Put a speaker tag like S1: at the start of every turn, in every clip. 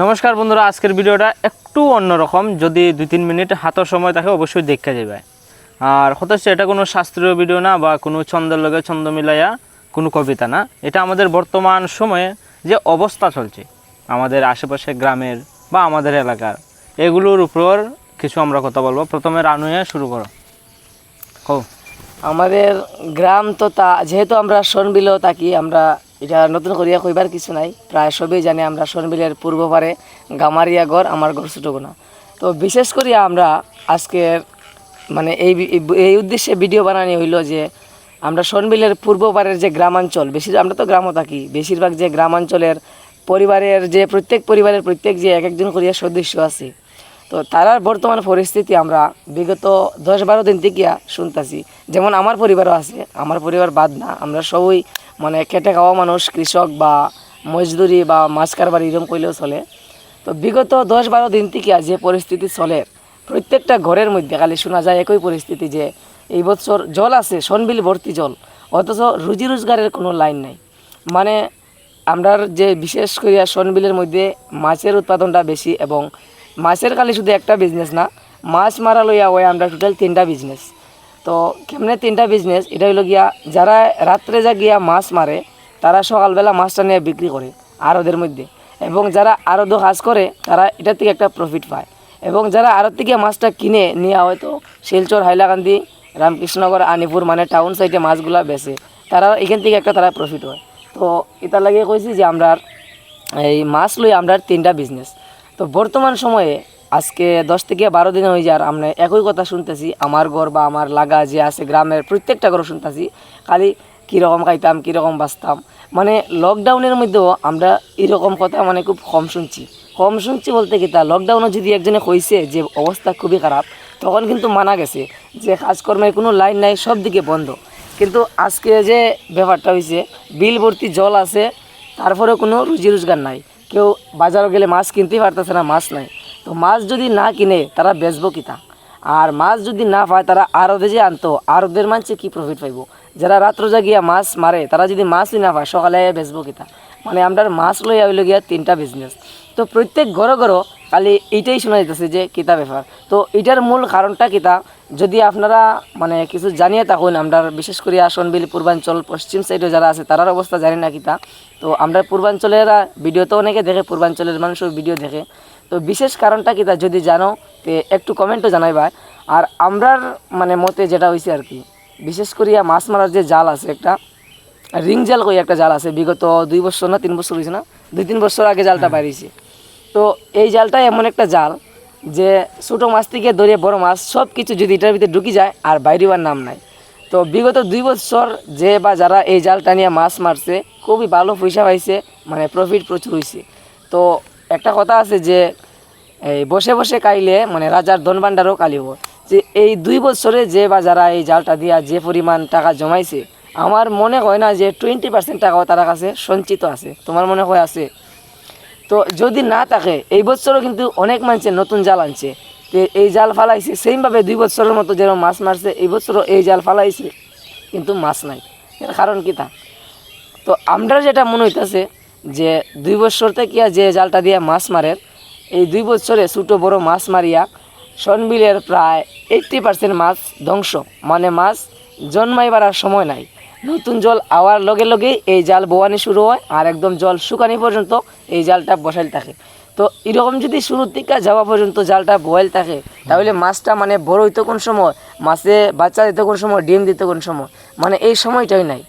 S1: নমস্কার বন্ধুরা, আজকের ভিডিওটা একটু অন্যরকম। যদি 2-3 মিনিট হাতের সময় থাকে অবশ্যই দেখা যাবে। আর হচ্ছে এটা কোনো শাস্ত্রীয় ভিডিও না বা কোনো ছন্দের লগে ছন্দ মিলাইয়া কোনো কবিতা না। এটা আমাদের বর্তমান সময়ে যে অবস্থা চলছে আমাদের আশেপাশে গ্রামের বা আমাদের এলাকার, এগুলোর উপর কিছু আমরা কথা বলবো। প্রথমে রানুয়ে শুরু করো।
S2: আমাদের গ্রাম তো তা যেহেতু আমরা শোনবিলেও থাকি, আমরা এটা নতুন করিয়া কইবার কিছু নাই, প্রায় সবই জানে আমরা শোনবিলের পূর্ব পারে গামারিয়া গড়, আমার গড় ছোটগোনা। তো বিশেষ করিয়া আমরা আজকের মানে এই উদ্দেশ্যে ভিডিও বানানি হইল যে আমরা শোনবিলের পূর্ব পারের যে গ্রামাঞ্চল, আমরা তো গ্রামও থাকি, বেশিরভাগ যে গ্রামাঞ্চলের পরিবারের যে প্রত্যেক যে এক একজন করিয়া সদস্য আছে, তো তারার বর্তমান পরিস্থিতি আমরা বিগত 10-12 দিন থেকে শুনতেছি। যেমন আমার পরিবারও আছে, আমার পরিবার বাদ না, আমরা সবই মানে খেটে খাওয়া মানুষ, কৃষক বা মজদুরি বা মাছ কারবার এরকম করলেও চলে। তো বিগত 10-12 দিন থেকে যে পরিস্থিতি চলে, প্রত্যেকটা ঘরের মধ্যে খালি শোনা যায় একই পরিস্থিতি যে এই বছর জল আছে, শোনবিল ভর্তি জল, অথচ রুজি রোজগারের কোনো লাইন নাই। মানে আমরা যে বিশেষ করে শোনবিলের মধ্যে মাছের উৎপাদনটা বেশি, এবং মাছের খালি শুধু একটা বিজনেস না, মাছ মারা লইয়া হয় আমরা টোটাল 3টা বিজনেস। তো কেমনে 3টা বিজনেস, এটা হইল গিয়া যারা রাত্রে যা গিয়া মাছ মারে তারা সকালবেলা মাছটা নিয়ে বিক্রি করে আড়তের মধ্যে, এবং যারা আড়ত কাজ করে তারা এটার থেকে একটা প্রফিট পায়, এবং যারা আড়ত থেকে মাছটা কিনে নিয়ে হয়তো শিলচর, হাইলাকান্দি, রামকৃষ্ণনগর, আনিপুর মানে টাউন সাইডে মাছগুলা বেচে, তারা এখান থেকে একটা তারা প্রফিট হয়। তো এটা লাগিয়ে কইছি যে আমরা এই মাছ লই আমরা 3টা বিজনেস। তো বর্তমান সময়ে আজকে 10-12 দিন হয়ে যায় আমরা একই কথা শুনতেছি, আমার ঘর বা আমার লাগা যে আছে গ্রামের প্রত্যেকটা ঘর শুনতেছি খালি কীরকম খাইতাম, কীরকম বাঁচতাম। মানে লকডাউনের মধ্যেও আমরা এরকম কথা মানে খুব কম শুনছি বলতে কি তা, লকডাউনে যদি একজনে কইছে যে অবস্থা খুবই খারাপ, তখন কিন্তু মানা গেছে যে কাজকর্মের কোনো লাইন নাই, সব দিকে বন্ধ। কিন্তু আজকে যে ব্যাপারটা হয়েছে, বিল ভর্তি জল আছে, তারপরে কোনো রুজি রোজগার নাই, কেউ বাজারে গেলে মাছ কিনতেই পারতেছে না, মাছ নাই। তো মাছ যদি না কিনে তারা বেচবো কিতা, আর মাছ যদি না পায় তারা আড়তে যে আনতো, আড়তের মানছে কি প্রফিট পাইব? যারা রাত্র জাগিয়া মাছ মারে তারা যদি মাছই না পায় সকালে বেচবো কিতা? মানে আমরা মাছ লইয়া হইল গিয়া 3টা বিজনেস। তো প্রত্যেক ঘরে খালি এইটাই শোনা যেতেছে যে কিতা ব্যাপার। তো এটার মূল কারণটা কিতা যদি আপনারা মানে কিছু জানিয়ে থাকুন, আমরা বিশেষ করে শোনবিল পূর্বাঞ্চল পশ্চিম সাইডে যারা আছে তারার অবস্থা জানি না কিতা। তো আমরা পূর্বাঞ্চলেরা ভিডিও তো অনেকে দেখে, পূর্বাঞ্চলের মানুষও ভিডিও দেখে, তো বিশেষ কারণটা কিতা যদি জানো তো একটু কমেন্টও জানাইবা। আর আমরার মানে মতে যেটা হয়েছে আর কি, বিশেষ করিয়া মাছ মারার যে জাল আছে, একটা রিং জাল কই একটা জাল আছে, বিগত 2 বছর না 3 বছর হয়েছে না, 2-3 বছর আগে জালটা বাইরেছে। তো এই জালটা এমন একটা জাল যে ছোটো মাছ থেকে ধরে বড় মাছ সব কিছু যদি এটার ভিতরে ঢুকি যায় আর বাইরেবার নাম নাই। তো বিগত 2 বছর যে বা যারা এই জালটা নিয়ে মাছ মারছে খুবই ভালো পয়সা পাইছে, মানে প্রফিট প্রচুর হয়েছে। তো একটা কথা আছে যে এই বসে বসে খাইলে মানে রাজার ধন ভাণ্ডারও কালিব। যে এই 2 বছরে যে বা যারা এই জালটা দিয়া যে পরিমাণ টাকা জমাইছে, আমার মনে হয় না যে 20% টাকাও তার কাছে সঞ্চিত আছে। তোমার মনে হয় আছে? তো যদি না থাকে, এই বছরও কিন্তু অনেক মানুষের নতুন জাল আনছে, তো এই জাল ফালাইছে সেমভাবে 2 বছরের মতো যেরকম মাছ মারছে, এই বছরও এই জাল ফালাইছে কিন্তু মাছ নাই। এর কারণ কী তা? তো আমরা যেটা মনে হইতেছে যে 2 বছর থেকে যে জালটা দিয়ে মাছ মারে, এই 2 বছরে ছোটো বড় মাছ মারিয়া শোনবিলের প্রায় 80% মাছ ধ্বংস, মানে মাছ জন্মাইবার আর সময় নাই। নতুন জল আওয়ার লগে লগেই এই জাল বোয়ানি শুরু হয়, আর একদম জল শুকানি পর্যন্ত এই জালটা বসাইল থাকে। তো এরকম যদি শুরুর দিকে যাওয়া পর্যন্ত জালটা বয়েল থাকে, তাহলে মাছটা মানে বড় হইতো কোন সময়, মাছে বাচ্চা দিত কোন সময়, ডিম দিত কোন সময়, মানে এই সময়টাই নাই।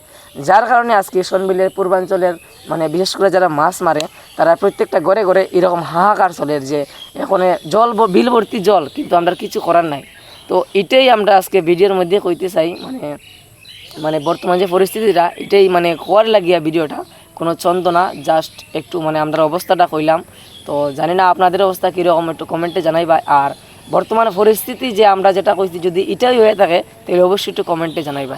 S2: যার কারণে আজকে শোনবিলের পূর্বাঞ্চলের মানে বিশেষ করে যারা মাছ মারে তারা প্রত্যেকটা ঘরে ঘরে এরকম হাহাকার চলে যে এখানে জল বিল ভর্তি জল, কিন্তু আমরা কিছু করার নাই। তো এটাই আমরা আজকে ভিডিওর মধ্যে কইতে চাই, মানে বর্তমান যে পরিস্থিতিটা এটাই মানে কোয়ার লাগিয়া ভিডিওটা, কোনো ছন্দ না, জাস্ট একটু মানে আমরা অবস্থাটা কইলাম। তো জানি না আপনাদের অবস্থা কীরকম, একটু কমেন্টে জানাইবা। আর বর্তমান পরিস্থিতি যে আমরা যেটা কইছি যদি এটাই হয়ে থাকে তাহলে অবশ্যই একটু কমেন্টে জানাইবা।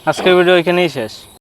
S1: আজকের ভিডিও এখানেই শেষ।